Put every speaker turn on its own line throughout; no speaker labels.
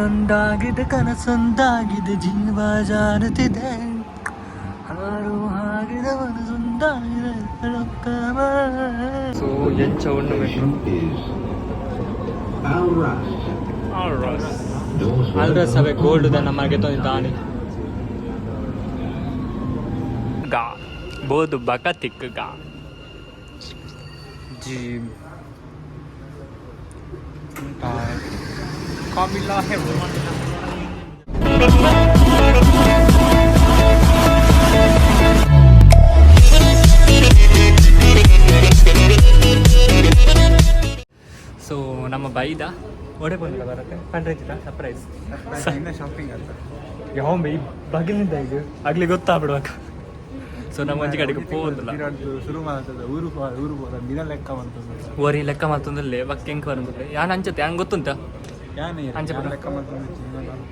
ಕಣ್ಣೊಂದಾಗಿದೆ ಕನಸೊಂದಾಗಿದೆ ಜೀವ ಜಾರುತ್ತಿದೆ ಹಾರು ಹಾಗಿದೆ ಮನಸೊಂದಾಗಿದೆ ಸೊ ಎಂಚ ಉಂಡು ಆಲ್ರಸ್ ಅವೇ ಗೋಲ್ಡ್ ನಮಗೆ ತಂದಿದ್ದಾನೆ गा बहुत बका तिक गा जी काबिला है वो ಸೊ ನಮ್ಮ ಬೈದ ಒಡೆ ಬಂದಿಲ್ಲ ಬರುತ್ತೆ ಕಂಡ್ರಿಲ್ಲ ಸರ್ಪ್ರೈಸ್
ಶಾಪಿಂಗ್ ಅಂತ
ಯಾವ ಬೈ ಬಗಿಲಿಂದ ಇದು ಆಗ್ಲಿ ಗೊತ್ತಾಗ್ಬಿಡ್ಬೇಕು ಸೊ ನಮ್ಮ ಒಂಜಿ ಕಡೆಗೆ ಪೋದಿಲ್ಲ
ಶುರು ಮಾಡ್ತದೆ ಊರು ದಿನ ಲೆಕ್ಕ ಮಾಡ್ತದೆ
ಓರಿ ಲೆಕ್ಕ ಮಾಡ್ತಂದಲ್ಲಿ ಬಕ್ಕ ಹೆಂಗೆ ಬರ್ತದೆ ಯಾನ್ ಅಂಚತೆ ಹಂಗೆ ಗೊತ್ತುಂಟ ಅಂಚೆ
ಲೆಕ್ಕ ಮಾಡ್ತದೆ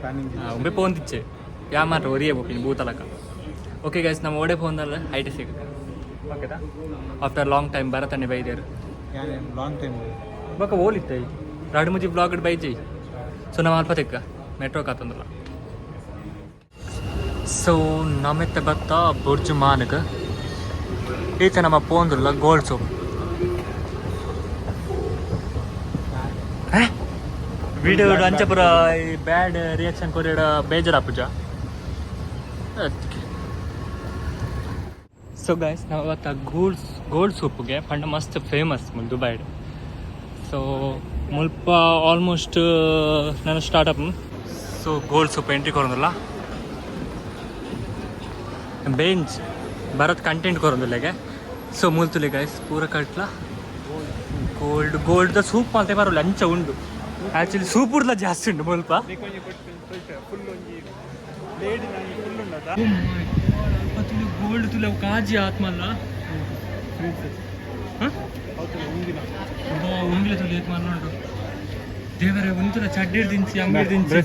ಪ್ಲಾನಿಂಗ್
ಒಮ್ಮೆ ಪೋಂದಿಚ್ಚೆ ಯಾ ಮಾತ್ರ ಒರಿಯೇ ಹೋಗ್ತೀನಿ ಭೂತಲಕ ಓಕೆ ಗೈಸ್ ನಮ್ಮ ಓಡೆ ಫೋನಲ್ಲ ಐಟಿ ಸಿಗುತ್ತೆ ಓಕೆದಾ ಆಫ್ಟರ್ ಲಾಂಗ್ ಟೈಮ್ ಬರತಾನೆ ಬೈದೇರು
ಲಾಂಗ್ ಟೈಮ್
ಬಕ್ಕ ಓಲಿತ್ತೆ ರಾಡು ಮುಜಿ ಬ್ಲಾಗ್ ಬೈಜಿ ಸೊ ನಮ್ಮ ಅಲ್ಪ ತೆಕ್ಕ ಮೆಟ್ರೋ ಕಾತಂದಲ್ಲ ಸೊ ನಮ್ಮೆತ್ತ ಬತ್ತ ಬುರ್ಜ್ ಮಾನಗ ಈತ ನಮ್ಮ ಪೋಂದುಲ್ಲ ಗೋಲ್ಡ್ ಸೋಪ್ ವಿಡಿಯೋ ಅಂಚಪುರ ಈ ಬ್ಯಾಡ್ ರಿಯಾಕ್ಷನ್ ಕೊರಿಯಡ ಬೇಜಾರ ಪೂಜಾ ಸೊ ಗೈಸ್ ನಾವು ಅವತ್ತ ಗೋಲ್ಡ್ ಸೂಪ್ಗೆ ಪಂಡ ಮಸ್ತ್ ಫೇಮಸ್ ದುಬೈಡ್ ಸೊ ಮುಲ್ಪ ಆಲ್ಮೋಸ್ಟ್ ನಾನು startup so gold souk entry ಕೊರೋದಿಲ್ಲ बेंच भरत कंटेंट करून दिले सो मुल्तुले गाइस पूरा कटला गोल्ड सूप मालते बार लंच उंडु एक्चुअली सूप उडला जास्ति उंडु मुल्प गोल्ड तुले काजी आत्मल्ल उंगिले तुले एक मारना उंडु देवरे उंतुला चड्डी दिंची अंगडी दिंची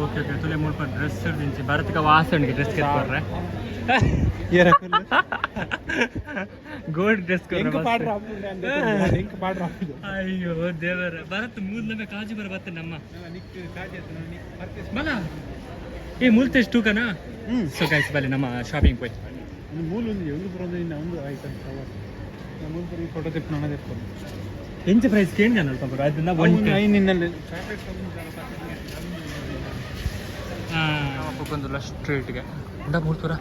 ओके ओके तुले मूल पर ड्रेस दिंची भारत का वासन की ड्रेस कर रहा है ये रख गोल्ड ड्रेस कर रहा है लिंक पाड रहा अयो देवर भारत मूल में काजी पर बात नम्मा बला ये मूल टेस्ट टू का ना सो गाइस ಬಲೆ ನಮ್ಮ ಶಾಪಿಂಗ್ ಹೋಯ್ ಮೂಲ ಒಂದು ಬರೋದಿನ ಒಂದು ಆಯ್ತು ನಮ್ಮ ಮೂಲ ಪರಿ ಫೋಟೋ ತೆಕ್ಕೊಂಡು ನಾನು ತೆಕ್ಕೊಂಡು ಎಂಚ ಪ್ರೈಸ್ ಕೇಂದ್ರ ಅಲ್ಲ ಪಾಪ ಅದನ್ನ 1 ನಿನ್ನಲ್ಲಿ ಹೋಗೊಂದಿಲ್ಲ ಸ್ಟ್ರೀಟ್ಗೆ ಉಂಡ ಮೂಲ್ಪುರ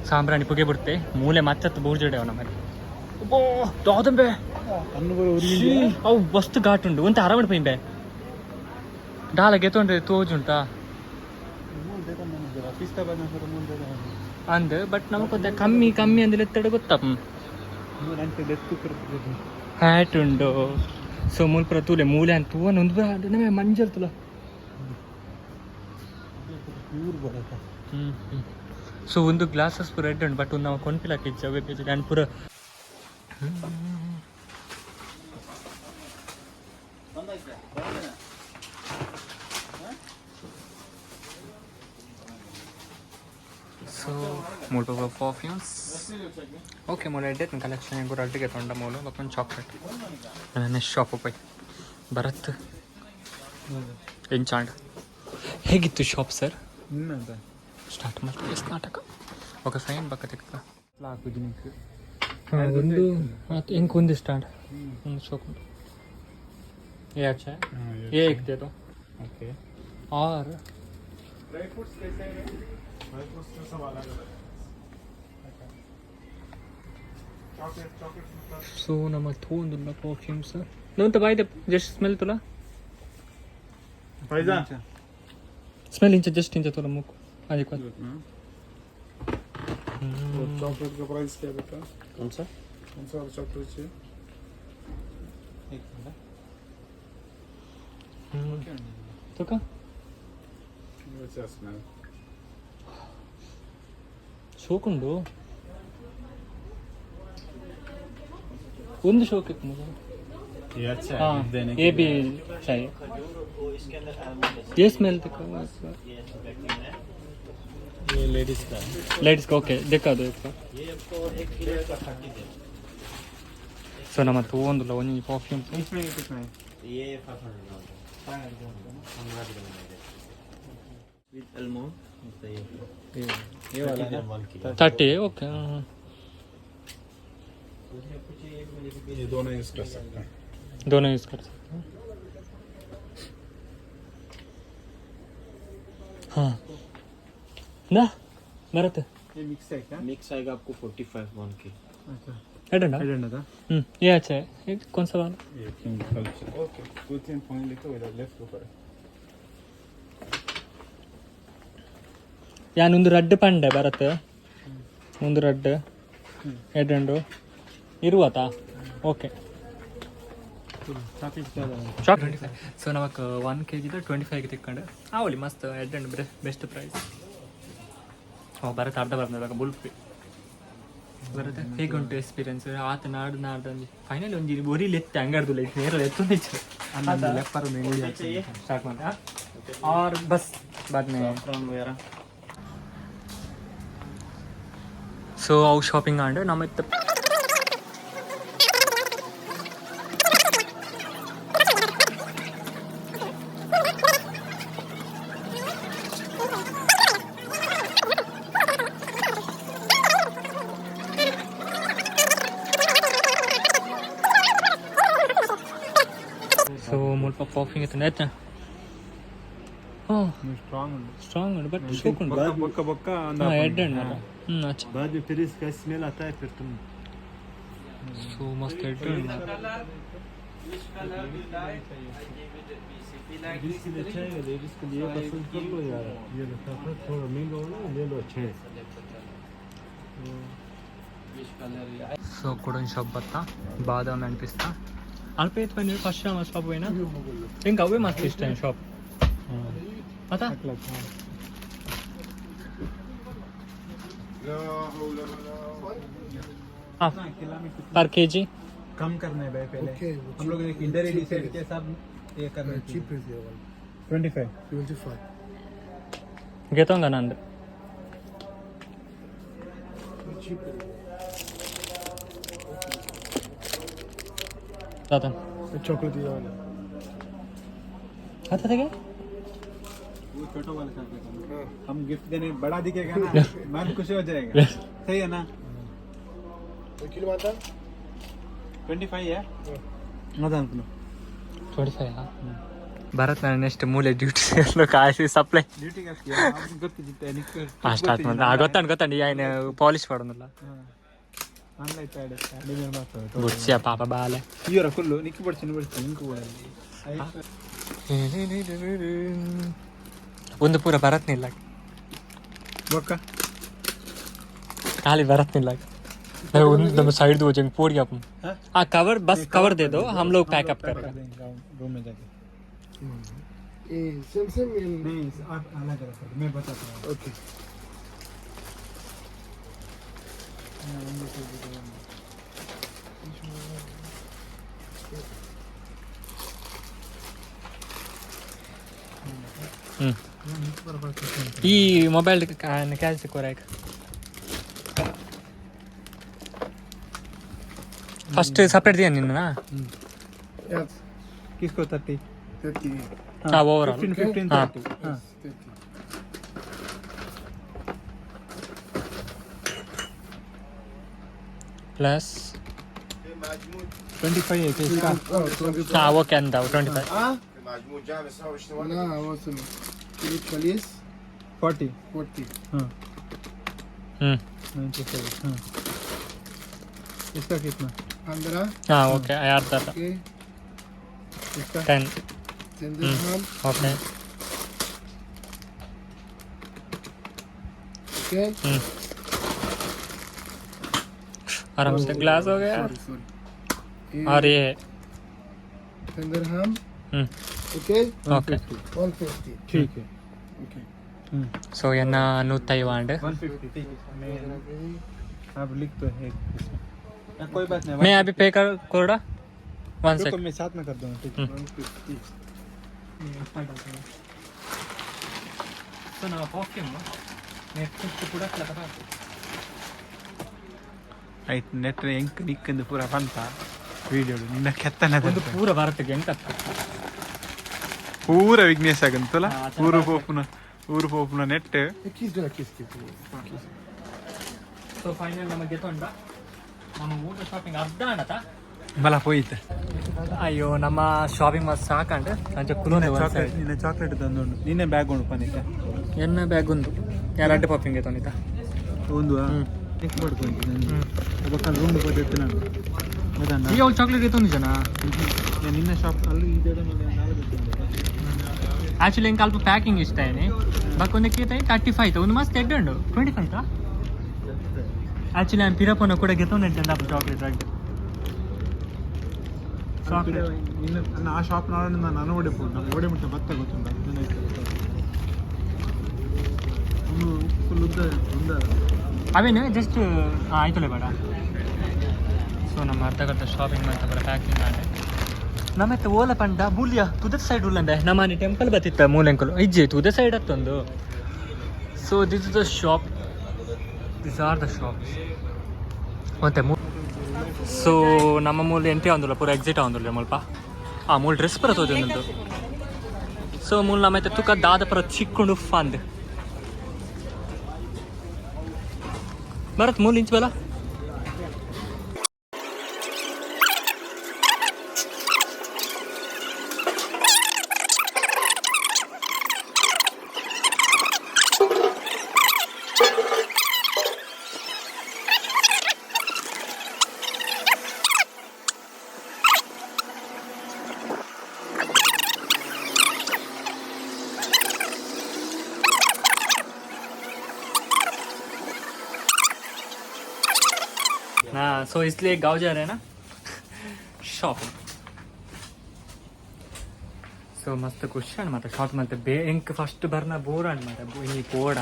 ಸಾಂಬ್ರಾಣಿ ಪುಗೆ ಬಿಡುತ್ತೆ ಮೂಲೆ ಮತ್ತತ್ತು ಬೂರ್ಜಡೆ ಅವನ ಮೇಲೆ ಓ ದಾದಂಬೆ ಅವು ಮಸ್ತ್ ಘಾಟ್ ಉಂಡು ಒಂತ ಅರವಣೆ ಪೈಂಬೆ ಡಾಲ ಗೆತ್ತೊಂಡ್ರೆ ತೋಜುಂಟಾ ಅಂದ್ ಬಟ್ ನಮಗೊಂದು ಕಮ್ಮಿ ಅಂದ್ರೆ ಎತ್ತಡ ಗೊತ್ತಪ್ಪ ಹ್ಯಾಟ್ ಉಂಡು ಸೊ ಮೂಲ್ಪುರ ತೂಲೆ ಮೂಲೆ ಅಂತ ತೂವನ್ ಒಂದು ನಮಗೆ ಮಂಜಲ್ ತುಲ ಸೊ ಒಂದು ಗ್ಲಾಸಸ್ ಪೂರ ರೆಡ್ ಉಂಟು ಬಟ್ ಒಂದು ನಾವು ಕೊಂಡ್ಪಿಲಾಕ ಇಚ್ಛೆ ಅವೇ ಪೇಜ್ ನಾನು ಪೂರ ಸೊ ಮೂಲ್ ಪರ್ಫ್ಯೂಮ್ಸ್ ಓಕೆ ಮೂಲ ಎಡ್ಡೆ ಕಲೆಕ್ಷನ್ ಕೂಡ ಅಡ್ಡಿಗೆ ತೊಂಡ ಮೂಲು ಮತ್ತೊಂದು ಚಾಕ್ಲೇಟ್ ನನ್ನ ಶಾಪ್ ಹೋಯ್ ಭರತ್ ಎಂಚಾಂಡ್ ಹೇಗಿತ್ತು ಶಾಪ್ ಸರ್ ಸ್ಟಾರ್ಟ್ ಮಾಡ್ತೀವಿ ನಾಟಕ ಓಕೆ ಫೈನ್ ಬಕ್ಕ ತೆಕ್ಕ ಒಂದು ಮತ್ತು ಇಂಕ್ ಒಂದು ಸ್ಟಾರ್ಟ್ ಶೋಕುಂಟು ये अच्छा है ये एक दे दो ओके और ड्राई फ्रूट्स कैसे है ड्राई फ्रूट्स तो सब अलग अलग चॉकलेट सो ನಮ್ಮ ತೋಂದುಲ್ಲ ಪರ್ಫ್ಯೂಮ್ಸ್ ನೋಂತ ಬಾಯ್ದೆ ಜಸ್ಟ್ ಸ್ಮೆಲ್ ತುಲ ಫೈಜಾ स्मेल इंच जस्ट इंच थोड़ा मुख आज एक
चॉकलेट का प्राइस क्या बेटा कौन सा चॉकलेट चाहिए एक मिनट
तो का
अच्छा स्मेल
ಶೋಕುಂಡು ಒಂದು ಶೋಕ್ ಇತ್ತು मुझे
ये अच्छा है
हाँ
देने
ये भी चाहिए ये स्मेल देखो
ये लेडीज का
ओके दिखा दो एक बार
ये आपको 1 किलो का 30 दे
ಸೊ ನಮ್ಮ ತೊಗೊಂದಿಲ್ಲ ಒಂದು ಪರ್ಫ್ಯೂಮ್
ये 500 with almond ये
30 ಓಕೆ
ये दोनों यूज कर सकते हैं.
दोनों यूज कर सकते हैं. हाँ ना भरत
ये मिक्स है क्या?
मिक्स आएगा आपको 45 1 के.
अच्छा.
एडंडा
एजेंडा था.
ये अच्छा है ये कौन सा वाला
ये किंग कल्चर. ओके. 2-3 पॉइंट लिखो इधर लेफ्ट ऊपर.
ಯಾನೊಂದು ರಡ್ಡು ಪಂಡೆ ಭರತ್ ಒಂದು ರಡ್ಡು ಎಡ್ಡು ಇರುವತಾ ಓಕೆ ಚಾಕ್ಲೇಟ್ ಸೊ ನಮಕ್ 1 kg 25 ತಿಕ್ಕೊಂಡು ಅವಳಿ ಮಸ್ತ್ ಎಡ್ಡು ಬೆಸ್ಟ್ ಪ್ರೈಸ್ ಭರತ್ ಅರ್ಧ ಬರ್ದಾಗ ಬುಲ್ಪಿ ಬರುತ್ತೆ ಹೇಗುಂಟು ಎಕ್ಸ್ಪೀರಿಯನ್ಸ್ ಆತ ನಾಡ್ದು ಫೈನಲ್ ಒಂದು ಒರಿಲಿ ಎತ್ತಿ ಹಂಗಾಡ್ದು ಲೈಕ್ ನೇರ ಎತ್ತು ಸ್ಟಾರ್ಟ್ ಮಾಡಿ और बस बाद में ಸೊ ಅವು ಶಾಪಿಂಗ್ ಆಂಡ್ ನಮ್ಮತ್ತೆ ಸೊ ಮುಲ್ಪ ಪಾಫಿಂಗ್ ಇತ್ತು ಆಯ್ತಾ स्ट्रांग है बट शौक है
बक्का बक्का
हां हेड है अच्छा
बाद में फिर इसका स्मेल आता है फिर तुम
सो मस्त हेड है
इसके लिए चाहिए लेडीज के लिए पसंद कर लो यार. ये लिफाफा थोड़ा महंगा हो ना ले लो अच्छे है.
సో కూడా షాప్ బత్తా బాదాం అనిపిస్తా అల్పేత్ పని ఫస్ట్ షాప్ పోయినా ఇంకా అవే మస్తు ఇష్టం షాప్ आता हाँ पर केजी
कम करना है भाई पहले. Okay, हम लोग ने किंडर एडिशन के सब ये करना है. चीप है ये वाला 25
घेतो का नंद
चीप है.
दादा
चॉकलेट ये वाला
आता था क्या
वो छोटा वाला चॉकलेट. हम गिफ्ट देने बड़ा दिखेगा ना मन खुश हो जाएगा. सही है ना. किलो माता 25 है मजा अनुकुलो
25 हाँ भारत ना नेक्स्ट मूले ड्यूटी ಕಾಯಿಸಿ ಸಪ್ಲೈ
ಡ್ಯೂಟಿ ಆಗ್ತೀಯ ಅವ್ರಿಗೆ ಗೊತ್ತಿರುತ್ತೆ ನಿಕ್ಕೆ
ಸ್ಟಾರ್ಟ್ ಮಾಡಿ ಗೊತ್ತಾಂಡಿ ಆಯ್ನ ಪಾಲಿಶ್ ಮಾಡೋನಲ್ಲ
ಆನ್ಲೈನ್ ಪ್ಯಾಡ್ ಡಿಮರ್ ಮಾಡ್ತಾರೆ
ಬುರ್ಸಿಯ ಪಾಪ ಬಾಲೆ
ಇವರ ಫುಲ್ಲು ನಿಕ್ಕೆ ಬಿಡ್ತೀನಿ ನಿಂಕು ಬೋಡಲ್ಲಿ
ಒಂದು ಪೂರ ಬರತ್ನಿಲ್ಲ
ಬೊಕ್ಕ
खाली बरत नहीं लगा मैं साइड दो जंग पोड़ गया अपन हाँ कवर बस कवर दे दो हम लोग पैकअप कर रहे हैं
रूम में जाके ये सेम सेम नहीं आप अलग अलग मैं बताता हूँ. ओके
ಈ ಮೊಬೈಲ್ ಕ್ಯಾಲ್ಸಿ ಕೊರಾಯ್ಕ फर्स्ट सेपरेट दिया नहीं ना
यस किसको 30
हाँ ओवरऑल
15
हाँ
30 हाँ
प्लस
25 है किसका.
हाँ वो क्या था 25
لا وصل كيلو كويس
40 हाँ 97 हाँ. इसका कितना
15
हाँ ओके यार था
اوكي
इसका
10
تندرهم
ओके
اوكي
आराम से ग्लास हो गया
سوري
और ये
تندرهم
हम्म
اوكي
ओके
150
ठीक है.
اوكي
सो ये ना 150
150 ठीक है. मैं आप लिख तो है इसमें. कोई बात नहीं.
मैं अभी पे कर कोड़ा 1
रुको
सेकंड
मैं साथ में कर दूंगा. ठीक है.
150
ಸೊ ನಾವು ಪರ್ಫ್ಯೂಮ್ ನೆಕ್ಸ್ಟ್ ಪ್ರಾಡಕ್ಟ್ ಲಗ
ಆಯ್ತು ನೆಟ್ ಹೆಂಗ್ ನಿಕ್ಕಂದು ಪೂರ ಬಂತ ವಿಡಿಯೋ ನಿನ್ನ ಕೆತ್ತನೆ
ಒಂದು ಪೂರ ಭಾರತಕ್ಕೆ ಎಂತ
ಪೂರ ವಿಘ್ನೇಶ್ ಆಗಂತಲ್ಲ
ಹಾ,
ಊರು ಪೋಪುನ ನೆಟ್
Kiss.
ಸೊ ಫೈನಲ್ ನಮಗೆ ತೊಂಡ ನಮ್ಮ ಊಟ ಶಾಪಿಂಗ್ ಅರ್ಧ ಅಣ್ಣತ
ಮಲ ಹೋಯ್ತು.
ಅಯ್ಯೋ ನಮ್ಮ ಶಾಪಿಂಗ್ ಮಸ್ತ್ ಸಾಕಂಡು ಅಂಚೆ ಕುಲೋನೆ
ಚಾಕ್ಲೇಟ್ ನಿನ್ನೆ ಚಾಕ್ಲೇಟ್ ತಂದು ನಿನ್ನೆ ಬ್ಯಾಗ್ ಉಂಡು ಪನಿತ
ಎನ್ನ ಬ್ಯಾಗ್ ಒಂದು ಎರಡು ಪಾಪಿಂಗ್ ತೊಂದಿತ್ತ
ಒಂದು ಟೆಕ್ ಮಾಡ್ಕೊಂಡು ಬಕ್ಕಲ್ ರೂಮ್ ಬರ್ತೈತೆ ನಾನು ಅದನ್ನ
ಈಗ ಅವ್ಳು ಚಾಕ್ಲೇಟ್ ತೊಂದು ಜನ
ನಿನ್ನೆ ಶಾಪ್ ಅಲ್ಲಿ ಇದೆ
ಆ್ಯಕ್ಚುಲಿ ಹೆಂಗೆ ಅಲ್ಪ ಪ್ಯಾಕಿಂಗ್ ಇಷ್ಟ ಏನಿ ಬಕ್ಕೊಂದಕ್ಕೆ 35 ಒಂದು ಮಸ್ತ್ ಎಡ್ಡು 25 ಆ್ಯಕ್ಚುಲಿ ನಾನು ಪಿರಪ್ಪನ ಕೂಡ ಗೆತ್ತೊಂದಿಟ್ಟೆ ಅಪ್ಪ ಚಾಕ್ಲೇಟ್ ರಾಗಿ ಚಾಕ್ಲೇಟ್
ನಿನ್ನ ಆ ಶಾಪ್ ನಾನು ಓಡೆ ಮುಟ್ಟ ಭತ್ತ ಗೊತ್ತುಂಟ ಫುಲ್ ಉದ್ದ
ಅವೇನು ಜಸ್ಟ್ ಆಯ್ತಲೇ ಬೇಡ ಸೊ ನಮ್ಮ ಅರ್ಧಗಂಟ ಶಾಪಿಂಗ್ ಮಾಡ್ತಾ ಬರ ಪ್ಯಾಕಿಂಗ್ ಮಾಡಿ ನಮ್ಮತ್ತೆ ಓಲ ಪಂಡ ಬೂಲಿಯ ತುದ ಸೈಡ್ ಉಳ್ಳಂದೆ ನಮ್ಮನೆ ಟೆಂಪಲ್ ಬತ್ತಿತ್ತ ಮೂಲೆಂಕಲು ಇಜ್ಜೆ ತುದ ಸೈಡ್ ಹತ್ತೊಂದು so this is the shop this are the shop ಮತ್ತೆ ಸೊ ನಮ್ಮ ಮೂಲೆ ಎಂಟ್ರಿ ಆಂದುಲ್ಲ ಪೂರ ಎಕ್ಸಿಟ್ ಆಂದುಲ್ಲ ಮುಲ್ಪ ಆ ಮೂಲ ಡ್ರೆಸ್ ಪರ ತೋಜೊಂದು ಸೊ ಮೂಲ ನಮ್ಮತ್ತೆ ತುಕ ದಾದ ಪರ ಚಿಕ್ಕೊಂಡು ಫಂದ್ ಬರತ್ ಮೂಲ ಇಂಚ್ ಬಲ हाँ सो इसलिए गाँव जा रहे हैं ना शॉपिंग ಸೊ ಮಸ್ತ್ ಖುಷಿ ಅಣ್ಣ ಮತ್ತೆ ಶಾಪ್ ಮತ್ತೆ ಎಂಕ್ ಫಸ್ಟ್ ಬರ್ನ ಬೋರ್ ಅಣ್ಣ ಮತ್ತೆ ಈ ಕೋಡ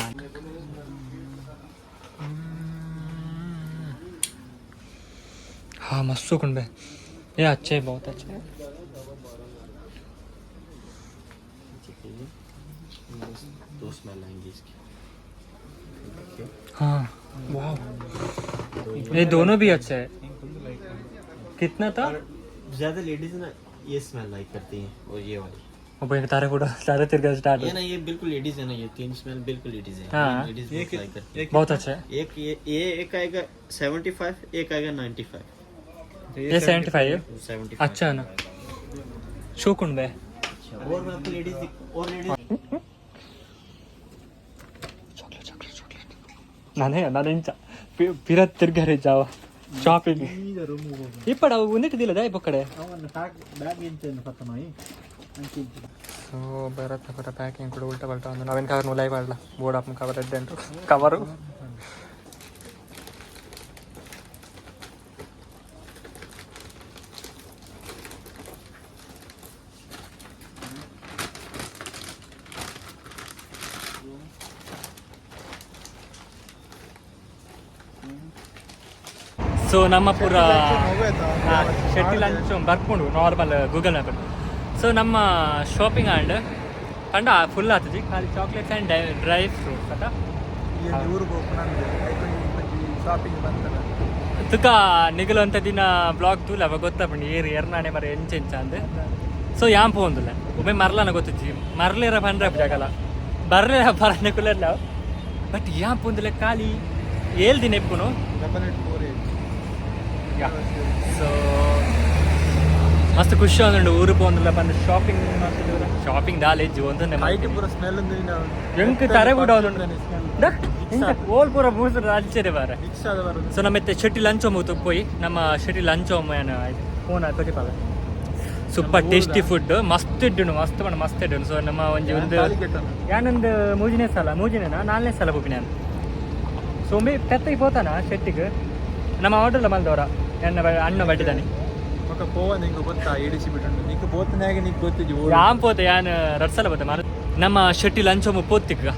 हाँ मस्त सुकून बे ये अच्छे है बहुत अच्छे है
दो स्मेल आएंगी इसकी
हाँ वाह ये दोनों भी अच्छे है कितना था
ज्यादा लेडीज ना ये स्मेल लाइक करती हैं और ये वाली
वो भाई तारे फोटो तारे तिरका स्टार्ट
ये ना ये बिल्कुल लेडीज है ना ये तीन स्मेल बिल्कुल लेडीज है
हाँ।
लेडीज
एक
लाइक करती हैं
बहुत अच्छा है
एक ये एक आएगा 75 एक आएगा 95
ये 75 है
75
अच्छा है ना शोकुन बे
और मैं आपको लेडीज और लेडीज
ನಾನೇ ಇಂಚ ಪಿರ ತಿರ್ಗಾರೆ ಜಾವ ಶಾಪಿಂಗ್ ಇಪ್ಪಡ ಉನ್ನಿಟ್ಟಿದ್ದಿಲ್ಲ ದಾಯ್ ಪಕ್ಕಡೆ
ಬ್ಯಾಗ್ ಇಂಚ ಪತ್ತನಾಯಿ
ಸೊ ಬರತ್ತ ಬರ ಪ್ಯಾಕಿಂಗ್ ಕೂಡ ಉಲ್ಟಾ ಬಲ್ಟಾ ಒಂದು ನಾವೇನು ಕವರ್ ಲೈವ್ ಮಾಡಲ್ಲ ಬೋರ್ಡ್ ಹಾಕೊಂಡು ಕವರ್ ಇದ್ದೆ ಕವರು ಸೊ ನಮ್ಮ ಪೂರ ಶೆಟ್ಟಿ ಲಂಚ್ ಬರ್ಕೊಂಡು ನಾರ್ಮಲ್ ಗೂಗಲ್ ಮ್ಯಾಪ್ ಸೊ ನಮ್ಮ ಶಾಪಿಂಗ್ ಆ್ಯಂಡ್ ಪಂಡ ಫುಲ್ ಆಗ್ತದೆ ಖಾಲಿ ಚಾಕ್ಲೇಟ್ಸ್ ಆ್ಯಂಡ್ ಡ್ರೈ ಫ್ರೂಟ್ಸ್ ಅಟ
ಊರಿಗೆ ಹೋಗ್ಕೊಂಡು ಶಾಪಿಂಗ್ ಬಂತಲ್ಲ
ತುಕ ನಿಗಲು ಅಂತ ದಿನ ಬ್ಲಾಗ್ ತೂಲ ಅವ ಗೊತ್ತಪ್ಪಂಡು ಏರ್ನಾಣೆ ಮರ ಎಂಚೆಂಚ ಅಂದೆ ಸೊ ಯಾಂಪು ಒಂದಿಲ್ಲ ಒಮ್ಮೆ ಮರಲನ ಗೊತ್ತಿಜ್ಜಿ ಮರಲೇರ ಪಂಡ್ರ ಜಾಗಲ್ಲ ಬರಲೇ ಬರನೆ ಕುಲಲ್ಲ ಬಟ್ ಯಾಂಪು ಒಂದಿಲ್ಲ ಖಾಲಿ ಏಳು ದಿನ ಎಪ್ಪುನು ಸೊ ಮಸ್ತ್ ಖುಷಿ ಅಂದ್ರಂಡು ಊರು ಪೋಂದಿಲ್ಲ ಬಂದು ಶಾಪಿಂಗ್ ಮಾಡ್ತಿದ್ರು ಶಾಪಿಂಗ್ ದಾಲೆಜ್ಜು ಒಂದೊಂದೇ
ಐಟಿ ಪೂರ ಸ್ಮೆಲ್
ಎಂಕ್ ತರೆ ಕೂಡ ಓಲ್ ಪೂರ ಮೂಸರು ಆಶ್ಚರ್ಯ ಬಾರ ಸೊ ನಮ್ಮತ್ತೆ ಶೆಟ್ಟಿ ಲಂಚ್ ಒಮ್ಮೆ ಪೋಯಿ ನಮ್ಮ ಶೆಟ್ಟಿ ಲಂಚ್ ಒಮ್ಮೆ ಫೋನ್ ಕೊಟ್ಟಿಪಾಲ ಸೂಪರ್ ಟೇಸ್ಟಿ ಫುಡ್ ಮಸ್ತ್ ಇಡ್ಡು ಮಸ್ತ್ ಬಣ್ಣ ಮಸ್ತ್ ಇಡ್ಡು ಸೊ ನಮ್ಮ ಒಂದು ಯಾನೊಂದು ಮೂಜಿನೇ ನಾಲ್ನೇ ಸಲ ಹೋಗಿ ನಾನು ಸೊ ಒಮ್ಮೆ ಪೆತ್ತಗೆ ಹೋತಾನ ಶೆಟ್ಟಿಗೆ ನಮ್ಮ ಆರ್ಡರ್ಲ ಮಲ್ದವರ ಅಣ್ಣ ಬಟ್ಟಿದ್ದಾನೆ
ఒక పోవ నీకు ಗೊತ್ತಾ ಎಡಿಸಿ ಬಿಟ್ಟು ನೀಕು ಬೋತನಾಗೆ ನೀಕು ಗೊತ್ತಿದ್ದಿ
ಯಾನ್ ಪೋತೆ ಯಾನ್ ರಡ್ಸಲ ಬತ್ತೆ ನಮ್ಮ ಶೆಟ್ಟಿ ಲಂಚ್ ಒಮ್ಮೆ ಪೋತಿಗ